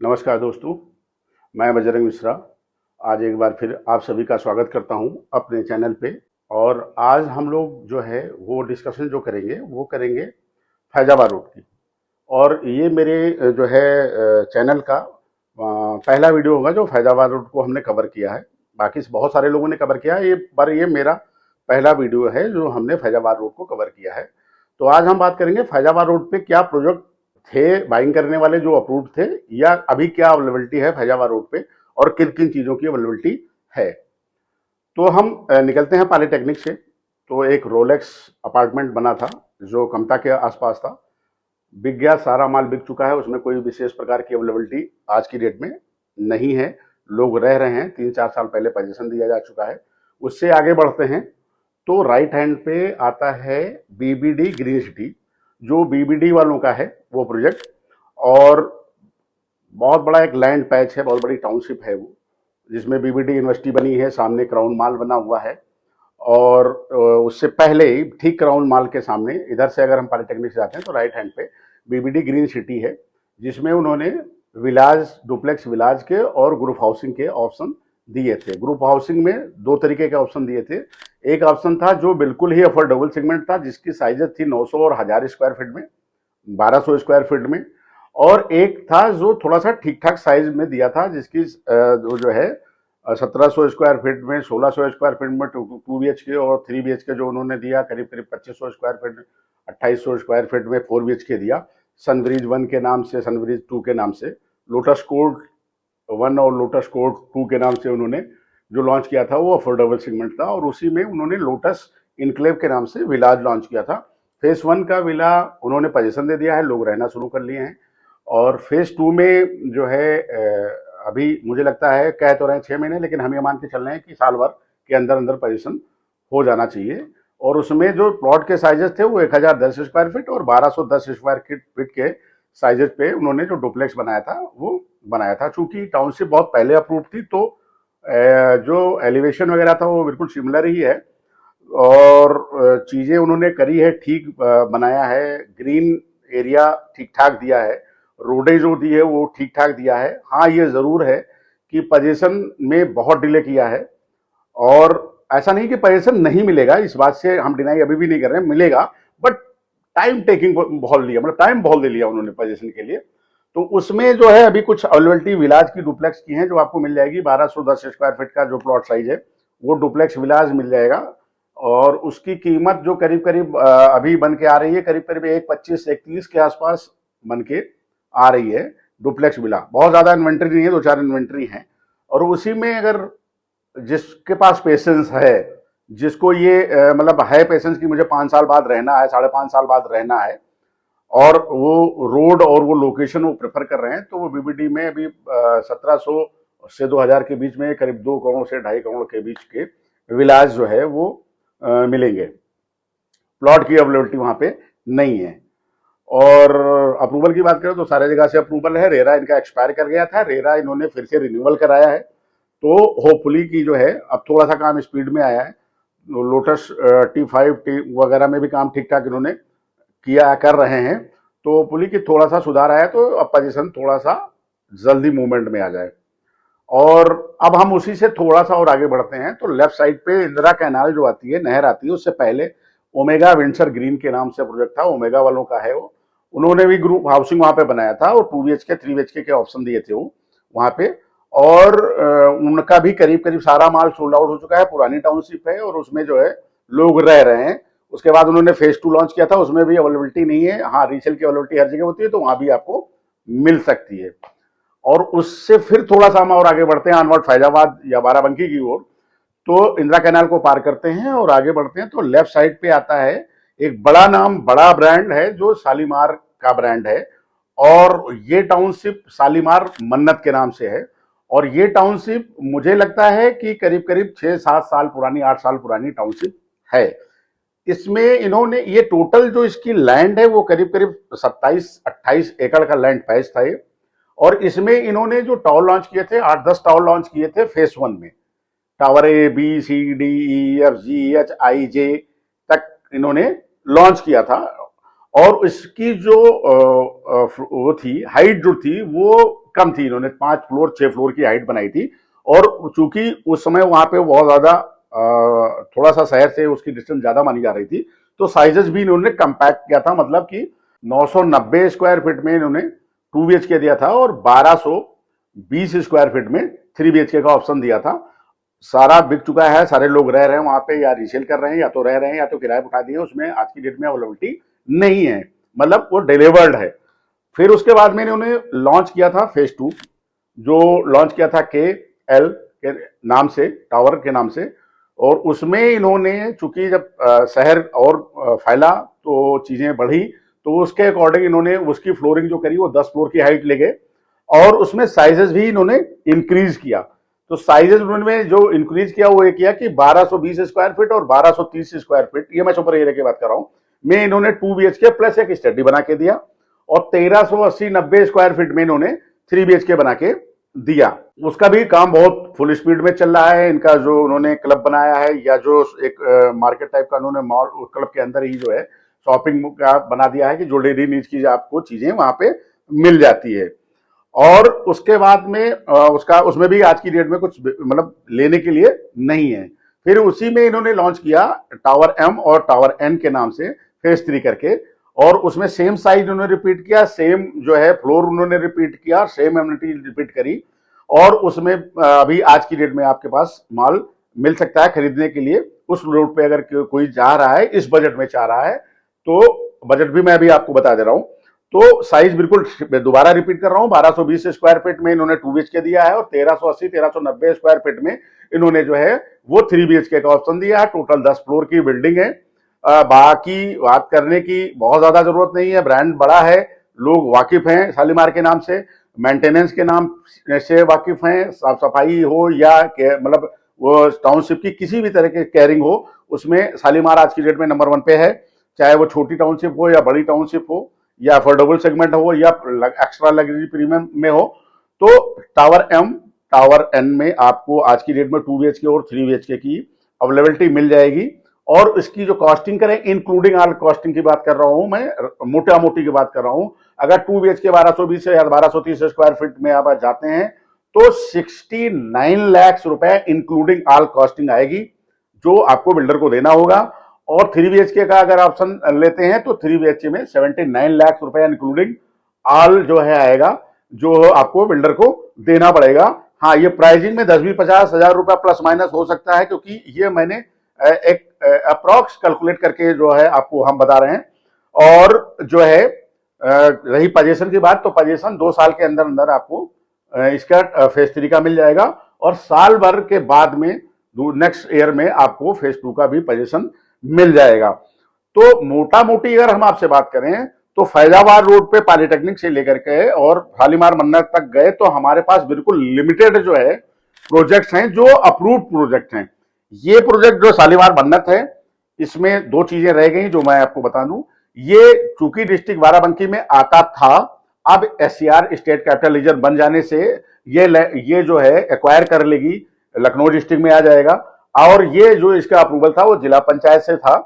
नमस्कार दोस्तों, मैं बजरंग मिश्रा। आज एक बार फिर आप सभी का स्वागत करता हूं अपने चैनल पे। और आज हम लोग जो है वो डिस्कशन जो करेंगे वो करेंगे फैजाबाद रोड की। और ये मेरे जो है चैनल का पहला वीडियो होगा जो फैजाबाद रोड को हमने कवर किया है। बाकी बहुत सारे लोगों ने कवर किया है, ये मेरा पहला वीडियो है जो हमने फैजाबाद रोड को कवर किया है। तो आज हम बात करेंगे फैजाबाद रोड पे क्या प्रोजेक्ट थे बाइंग करने वाले जो अप्रूव्ड थे, या अभी क्या अवेलेबिलिटी है फैजाबाद रोड पे और किन किन चीजों की अवेलेबिलिटी है। तो हम निकलते हैं पॉलिटेक्निक से। तो एक रोलेक्स अपार्टमेंट बना था जो कमता के आसपास था, बिक गया, सारा माल बिक चुका है, उसमें कोई विशेष प्रकार की अवेलेबिलिटी आज की डेट में नहीं है। लोग रह रहे हैं, 3-4 साल पहले पोजीशन दिया जा चुका है। उससे आगे बढ़ते हैं तो राइट हैंड पे आता है बीबीडी ग्रीन सिटी, जो बीबीडी वालों का है वो प्रोजेक्ट। और बहुत बड़ा एक लैंड पैच है, बहुत बड़ी टाउनशिप है वो, जिसमें बीबीडी यूनिवर्सिटी बनी है, सामने क्राउन मॉल बना हुआ है। और उससे पहले ही ठीक क्राउन मॉल के सामने इधर से अगर हम पॉलिटेक्निक से जाते हैं तो राइट हैंड पे बीबीडी ग्रीन सिटी है, जिसमें उन्होंने विलाज, डुप्लेक्स विलाज के और ग्रुप हाउसिंग के ऑप्शन दिए थे। ग्रुप हाउसिंग में दो तरीके के ऑप्शन दिए थे। एक ऑप्शन था जो बिल्कुल ही अफोर्डेबल सेगमेंट था, जिसकी साइजेस थी 900 और 1000 स्क्वायर फीट में, 1200 स्क्वायर फीट में। और एक था जो थोड़ा सा ठीक ठाक साइज में दिया था, जिसकी जो है 1700 स्क्वायर फीट में, 1600 स्क्वायर फीट में 2 BHK, और 3 BHK जो उन्होंने दिया करीब करीब 2500 स्क्वायर फीट में, 2800 स्क्वायर फीट में 4 BHK दिया। सनब्रिज 1 के नाम से, सनब्रिज 2 के नाम से, लोटस कोर्ट 1 और लोटस कोर्ट 2 के नाम से उन्होंने जो लॉन्च किया था वो अफोर्डेबल सेगमेंट था। और उसी में उन्होंने लोटस इनक्लेव के नाम से विलाज लॉन्च किया था। फेज 1 का विला उन्होंने पोजीशन दे दिया है, लोग रहना शुरू कर लिए हैं। और फेज 2 में जो है अभी मुझे लगता है, कह तो रहे हैं 6 महीने, लेकिन हम ये मान के चल रहे हैं कि साल भर के अंदर अंदर पोजीशन हो जाना चाहिए। और उसमें जो प्लॉट के साइजेस थे वो 1010 स्क्वायर फीट और 1210 स्क्वायर फीट के साइजेस पे उन्होंने जो डुप्लेक्स बनाया था वो बनाया था। चूंकि टाउनशिप बहुत पहले अप्रूव थी, तो जो एलिवेशन वगैरह था वो बिल्कुल सिमिलर ही है। और चीजें उन्होंने करी है, ठीक बनाया है, ग्रीन एरिया ठीक ठाक दिया है, रोडें जो दी है वो ठीक ठाक दिया है। हाँ, ये जरूर है कि पोजीशन में बहुत डिले किया है। और ऐसा नहीं कि पोजीशन नहीं मिलेगा, इस बात से हम डिनाई अभी भी नहीं कर रहे हैं, मिलेगा, बट टाइम टेकिंग बहुत लिया, मतलब टाइम बहुत ले लिया उन्होंने पोजीशन के लिए। तो उसमें जो है अभी कुछ अवेलेबिलिटी विलाज की डुप्लेक्स की है जो आपको मिल जाएगी। 1210 स्क्वायर फीट का जो प्लॉट साइज है वो डुप्लेक्स विलाज मिल जाएगा। और उसकी कीमत जो करीब करीब अभी बन के आ रही है, करीब करीब 125-130 के आसपास बन के आ रही है डुप्लेक्स विला। बहुत ज्यादा इन्वेंट्री नहीं है, 2-4 इन्वेंट्री है। और उसी में अगर जिसके पास पेशेंस है, जिसको ये मतलब है पेशेंस कि मुझे 5 साल बाद रहना है, 5.5 साल बाद रहना है, और वो रोड और वो लोकेशन वो प्रेफर कर रहे हैं, तो वो बीबीडी में अभी 1700 से 2000 के बीच में करीब 2 करोड़ से 2.5 करोड़ के बीच के विलाज जो है वो मिलेंगे। प्लॉट की अवेलेबिलिटी वहां पे नहीं है। और अप्रूवल की बात करें तो सारे जगह से अप्रूवल है। रेरा इनका एक्सपायर कर गया था, रेरा इन्होंने फिर से रिन्यूअल कराया है, तो होपफुली की जो है अब थोड़ा सा काम स्पीड में आया है। लोटस T5 टी वगैरह में भी काम ठीक ठाक इन्होंने किया कर रहे हैं, तो पुली की थोड़ा सा सुधार आया, तो अब पोजीशन थोड़ा सा जल्दी मूवमेंट में आ जाए। और अब हम उसी से थोड़ा सा और आगे बढ़ते हैं तो लेफ्ट साइड पे इंदिरा कैनाल जो आती है, नहर आती है, उससे पहले ओमेगा विंडसर ग्रीन के नाम से प्रोजेक्ट था, ओमेगा वालों का है वो। उन्होंने भी ग्रुप हाउसिंग वहां पे बनाया था और 2 BHK 3 BHK के ऑप्शन दिए थे वो वहां पे। और उनका भी करीब करीब सारा माल सोल्ड आउट हो चुका है, पुरानी टाउनशिप है और उसमें जो है लोग रह रहे हैं। उसके बाद उन्होंने फेज 2 लॉन्च किया था, उसमें भी अवेलेबिलिटी नहीं है। हाँ, रीसेल की अवेलेबिलिटी हर जगह होती है, तो वहां भी आपको मिल सकती है। और उससे फिर थोड़ा सा हम और आगे बढ़ते हैं अनवर्ड फैजाबाद या बाराबंकी की ओर, तो इंदिरा कैनाल को पार करते हैं और आगे बढ़ते हैं तो लेफ्ट साइड पे आता है एक बड़ा नाम, बड़ा ब्रांड है जो शालीमार का ब्रांड है। और ये टाउनशिप शालीमार मन्नत के नाम से है। और ये टाउनशिप मुझे लगता है कि करीब करीब 6-7 साल पुरानी, 8 साल पुरानी टाउनशिप है। इसमें इन्होंने ये टोटल जो इसकी लैंड है वो करीब करीब 27-28 एकड़ का लैंड पैच था ये। और इसमें इन्होंने जो टावर लॉन्च किए थे, 8-10 टावर लॉन्च किए थे फेज 1 में। Tower A, B, C, D, E, F, G, H, I, J तक इन्होंने लॉन्च किया था। और इसकी जो वो थी हाइट जो थी वो कम थी। इन्होंने 5 फ्लोर 6 फ्लोर की हाइट बनाई थी। और चूंकि उस समय वहां पे बहुत ज्यादा थोड़ा सा शहर से उसकी डिस्टेंस ज्यादा मानी जा रही थी, तो साइजेस भी इन्होंने कंपैक्ट किया था। मतलब कि 990 स्क्वायर फीट में इन्होंने 2 BHK दिया था और 1220 स्क्वायर फीट में 3 BHK का ऑप्शन दिया था। सारा बिक चुका है, सारे लोग रह रहे हैं वहां पे, या रीसेल कर रहे हैं, या तो रह रहे हैं, या तो किराए उठा दिए। उसमें आज की डेट में अवेलेबिलिटी नहीं है, मतलब वो डिलीवर्ड है। फिर उसके बाद में इन्होंने लॉन्च किया था फेज 2, जो लॉन्च किया था KL के नाम से, टावर के नाम से। और उसमें इन्होंने चूंकि जब शहर और फैला तो चीजें बढ़ी, तो उसके अकॉर्डिंग इन्होंने उसकी फ्लोरिंग जो करी वो 10 फ्लोर की हाइट ले गए। और उसमें साइजेस भी इन्होंने इंक्रीज किया। तो साइजेस उन्होंने जो इंक्रीज किया वो ये किया कि 1220 स्क्वायर फीट और 1230 स्क्वायर फीट, ये मैं सुपर एरिया की बात कर रहा हूं, में इन्होंने 2 BHK प्लस एक स्टडी बना के दिया। और 1380-90 स्क्वायर फीट में इन्होंने 3 BHK बना के दिया। उसका भी काम बहुत फुल स्पीड में चल रहा है। इनका जो उन्होंने क्लब बनाया है, या जो एक मार्केट टाइप का उन्होंने मॉल, क्लब के अंदर ही जो है शॉपिंग का बना दिया है कि जो डेली नीड्स की आपको चीजें वहां पे मिल जाती है। और उसके बाद में उसका उसमें भी आज की डेट में कुछ मतलब लेने के लिए नहीं है। फिर उसी में इन्होंने लॉन्च किया टावर M और टावर N के नाम से फेज 3 करके। और उसमें सेम साइज उन्होंने रिपीट किया, सेम जो है फ्लोर उन्होंने रिपीट किया, सेम एमिनिटी रिपीट करी। और उसमें अभी आज की डेट में आपके पास माल मिल सकता है खरीदने के लिए। उस रोड पे अगर कोई जा रहा है, इस बजट में चाह रहा है, तो बजट भी मैं अभी आपको बता दे रहा हूं। तो साइज बिल्कुल दोबारा रिपीट कर रहा हूं, 1220 स्क्वायर फीट में इन्होंने 2 BHK दिया है और 1380-1390 स्क्वायर फीट में इन्होंने जो है वो 3 BHK का ऑप्शन दिया है। टोटल 10 फ्लोर की बिल्डिंग है। बाकी बात करने की बहुत ज्यादा जरूरत नहीं है, ब्रांड बड़ा है, लोग वाकिफ हैं शालीमार के नाम से, मेंटेनेंस के नाम से वाकिफ हैं। साफ सफाई हो या मतलब वो टाउनशिप की किसी भी तरह के केयरिंग हो, उसमें शालीमार आज की डेट में नंबर 1 पे है। चाहे वो छोटी टाउनशिप हो या बड़ी टाउनशिप हो, या अफोर्डेबल सेगमेंट हो या एक्स्ट्रा लग्जरी प्रीमियम में हो। तो टावर M टावर N में आपको आज की डेट में 2 BHK और 3 BHK की अवेलेबिलिटी मिल जाएगी। और इसकी जो कॉस्टिंग करें, इंक्लूडिंग ऑल कॉस्टिंग की बात कर रहा हूं मैं, मोटा मोटी की बात कर रहा हूं। अगर 2 BHK 1220 या 1230 स्क्वायर फीट में आप जाते हैं तो 69 लाख रुपए इंक्लूडिंग ऑल कॉस्टिंग आएगी, जो आपको बिल्डर को देना होगा। और 3 BHK का अगर ऑप्शन लेते हैं तो 3 BHK में 79 लाख रुपए इंक्लूडिंग ऑल जो है आएगा, जो आपको बिल्डर को देना पड़ेगा। हाँ, ये प्राइसिंग में 10-50 हजार रुपया प्लस माइनस हो सकता है, क्योंकि ये मैंने एक अप्रॉक्स कैलकुलेट करके जो है आपको हम बता रहे हैं। और जो है रही पोजीशन की बात, तो पोजीशन 2 साल के अंदर अंदर आपको इसका फेज 3 का मिल जाएगा। और साल भर के बाद में नेक्स्ट ईयर में आपको फेज 2 का भी पोजीशन मिल जाएगा। तो मोटा मोटी अगर हम आपसे बात करें तो फैजाबाद रोड पे पॉलिटेक्निक से लेकर के और शालीमार मन्नत तक गए तो हमारे पास बिल्कुल लिमिटेड जो है प्रोजेक्ट्स हैं, जो अप्रूव्ड प्रोजेक्ट हैं। ये प्रोजेक्ट जो शालीमार मन्नत है, इसमें 2 चीजें रह गई जो मैं आपको बता दूं। ये चूंकि डिस्ट्रिक्ट बाराबंकी में आता था, अब SCR स्टेट कैपिटल रीजन बन जाने से ये जो है एक्वायर कर लेगी, लखनऊ डिस्ट्रिक्ट में आ जाएगा। और ये जो इसका अप्रूवल था वो जिला पंचायत से था,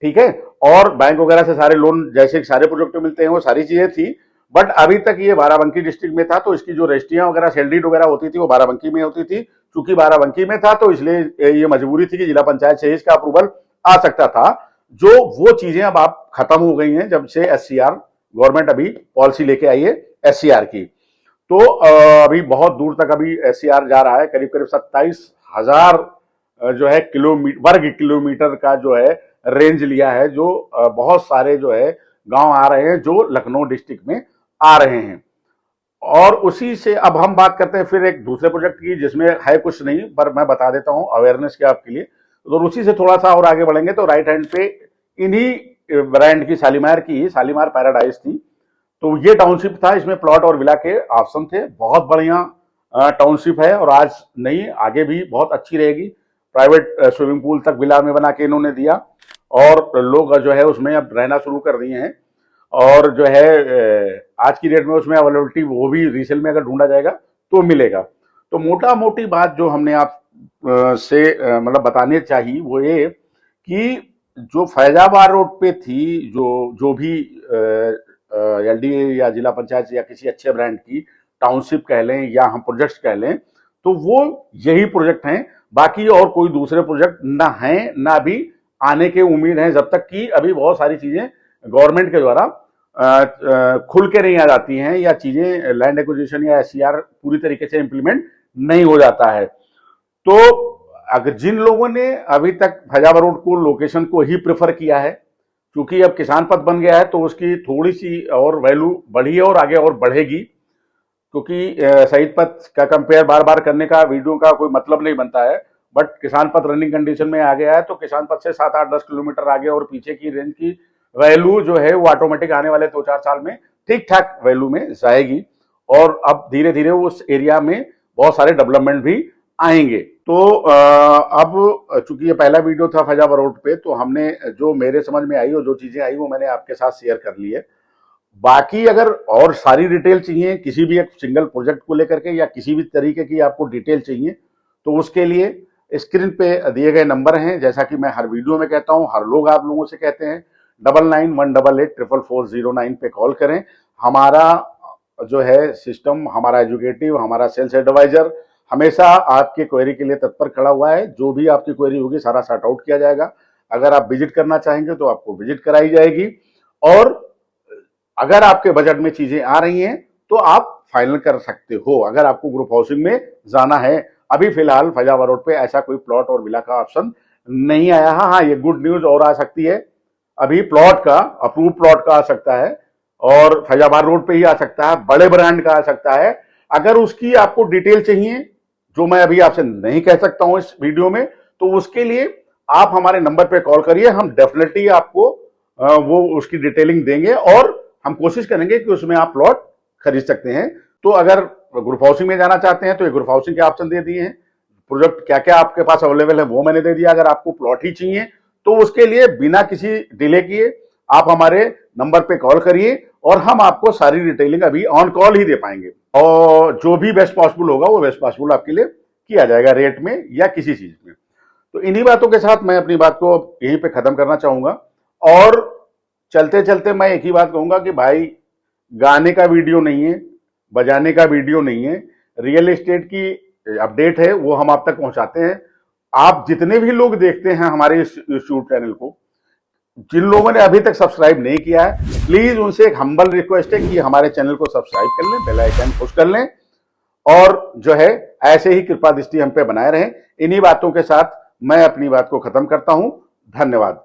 ठीक है। और बैंक वगैरह से सारे लोन जैसे सारे प्रोजेक्ट मिलते हैं वो सारी चीजें थी। बट अभी तक ये बाराबंकी डिस्ट्रिक्ट में था, तो इसकी जो रजिस्ट्रियां वगैरह सेलडीड वगैरह होती थी वो बाराबंकी में होती थी। चूंकि बाराबंकी में था तो इसलिए ये मजबूरी थी कि जिला पंचायत से इसका अप्रूवल आ सकता था। जो वो चीजें अब आप खत्म हो गई हैं जब से SCR गवर्नमेंट अभी पॉलिसी लेके आई है SCR की। तो अभी बहुत दूर तक अभी SCR जा रहा है, करीब करीब 27,000 जो है वर्ग किलोमीटर का जो है रेंज लिया है, जो बहुत सारे जो है गांव आ रहे हैं जो लखनऊ डिस्ट्रिक्ट में आ रहे हैं। और उसी से अब हम बात करते हैं फिर एक दूसरे प्रोजेक्ट की, जिसमें है कुछ नहीं, पर मैं बता देता हूं अवेयरनेस के आपके लिए। तो उसी से थोड़ा सा और आगे बढ़ेंगे तो राइट हैंड पे इन्हीं ब्रांड की शालीमार की शालीमार पैराडाइज थी। तो ये टाउनशिप था, इसमें प्लॉट और विला के ऑप्शन थे। बहुत बढ़िया टाउनशिप है और आज नहीं आगे भी बहुत अच्छी रहेगी। प्राइवेट स्विमिंग पूल तक विला में बना के इन्होंने दिया और लोग जो है उसमें अब रहना शुरू कर दिए हैं। और जो है आज की डेट में उसमें अवेलेबिलिटी वो भी रीसेल में अगर ढूंढा जाएगा तो मिलेगा। तो मोटा मोटी बात जो हमने आप से मतलब बताने चाहिए वो ये कि जो फैजाबाद रोड पे थी, जो भी एलडीए या जिला पंचायत या किसी अच्छे ब्रांड की टाउनशिप कह लें या हम प्रोजेक्ट्स कह लें, तो वो यही प्रोजेक्ट हैं। बाकी और कोई दूसरे प्रोजेक्ट ना हैं ना भी आने के उम्मीद है, जब तक कि अभी बहुत सारी चीजें गवर्नमेंट के द्वारा खुल के नहीं आ जाती हैं या चीजें लैंड एक्विजिशन या एससीआर पूरी तरीके से इंप्लीमेंट नहीं हो जाता है। तो अगर जिन लोगों ने अभी तक फैजाबाद रोड को लोकेशन को ही प्रेफर किया है, क्योंकि अब किसान पथ बन गया है तो उसकी थोड़ी सी और वैल्यू बढ़ी है और आगे और बढ़ेगी, क्योंकि शहीद पथ का कंपेयर बार बार करने का वीडियो का कोई मतलब नहीं बनता है। बट किसान पथ रनिंग कंडीशन में आ गया है तो किसान पथ से 7-8-10 किलोमीटर आगे और पीछे की रेंज की वैल्यू जो है वो ऑटोमेटिक आने वाले 2-4 साल में ठीक ठाक वैल्यू में जाएगी। और अब धीरे धीरे उस एरिया में बहुत सारे डेवलपमेंट भी आएंगे। तो अब चूंकि ये पहला वीडियो था फैजाबाद रोड पे, तो हमने जो मेरे समझ में आई और जो चीजें आई वो मैंने आपके साथ शेयर कर ली है। बाकी अगर और सारी डिटेल चाहिए किसी भी एक सिंगल प्रोजेक्ट को लेकर के या किसी भी तरीके की आपको डिटेल चाहिए, तो उसके लिए स्क्रीन पे दिए गए नंबर हैं, जैसा कि मैं हर वीडियो में कहता हूं, हर लोग आप लोगों से कहते हैं, 9918884409 पे कॉल करें। हमारा जो है सिस्टम, हमारा एजुकेटिव, हमारा सेल्स एडवाइजर हमेशा आपके क्वेरी के लिए तत्पर खड़ा हुआ है। जो भी आपकी क्वेरी होगी सारा सॉर्ट आउट किया जाएगा। अगर आप विजिट करना चाहेंगे तो आपको विजिट कराई जाएगी, और अगर आपके बजट में चीजें आ रही हैं तो आप फाइनल कर सकते हो। अगर आपको ग्रुप हाउसिंग में जाना है, अभी फिलहाल फैजाबाद रोड पे ऐसा कोई प्लॉट और विला का ऑप्शन नहीं आया है। हाँ, ये गुड न्यूज और आ सकती है, अभी प्लॉट का अप्रूव प्लॉट का आ सकता है और फैजाबाद रोड पे ही आ सकता है, बड़े ब्रांड का आ सकता है। अगर उसकी आपको डिटेल चाहिए जो मैं अभी आपसे नहीं कह सकता हूं इस वीडियो में, तो उसके लिए आप हमारे नंबर पे कॉल करिए। हम डेफिनेटली आपको वो उसकी डिटेलिंग देंगे और हम कोशिश करेंगे कि उसमें आप प्लॉट खरीद सकते हैं। तो अगर ग्रुप हाउसिंग में जाना चाहते हैं तो ये ग्रुप हाउसिंग के ऑप्शन दे दिए हैं। प्रोजेक्ट क्या क्या आपके पास अवेलेबल है वो मैंने दे दिया। अगर आपको प्लॉट ही चाहिए तो उसके लिए बिना किसी डिले किए आप हमारे नंबर पे कॉल करिए और हम आपको सारी डिटेलिंग अभी ऑन कॉल ही दे पाएंगे, और जो भी बेस्ट पॉसिबल होगा वो बेस्ट पॉसिबल आपके लिए किया जाएगा, रेट में या किसी चीज में। तो इन्हीं बातों के साथ मैं अपनी बात को यहीं पे खत्म करना चाहूंगा, और चलते चलते मैं एक ही बात कहूंगा कि भाई, गाने का वीडियो नहीं है, बजाने का वीडियो नहीं है, रियल एस्टेट की अपडेट है वो हम आप तक पहुंचाते हैं। आप जितने भी लोग देखते हैं हमारे इस यूट्यूब चैनल को, जिन लोगों ने अभी तक सब्सक्राइब नहीं किया है, प्लीज उनसे एक हम्बल रिक्वेस्ट है कि हमारे चैनल को सब्सक्राइब कर लें, बेल आइकन पुश कर लें, और जो है ऐसे ही कृपा दृष्टि हम पे बनाए रहें। इन्हीं बातों के साथ मैं अपनी बात को खत्म करता हूं। धन्यवाद।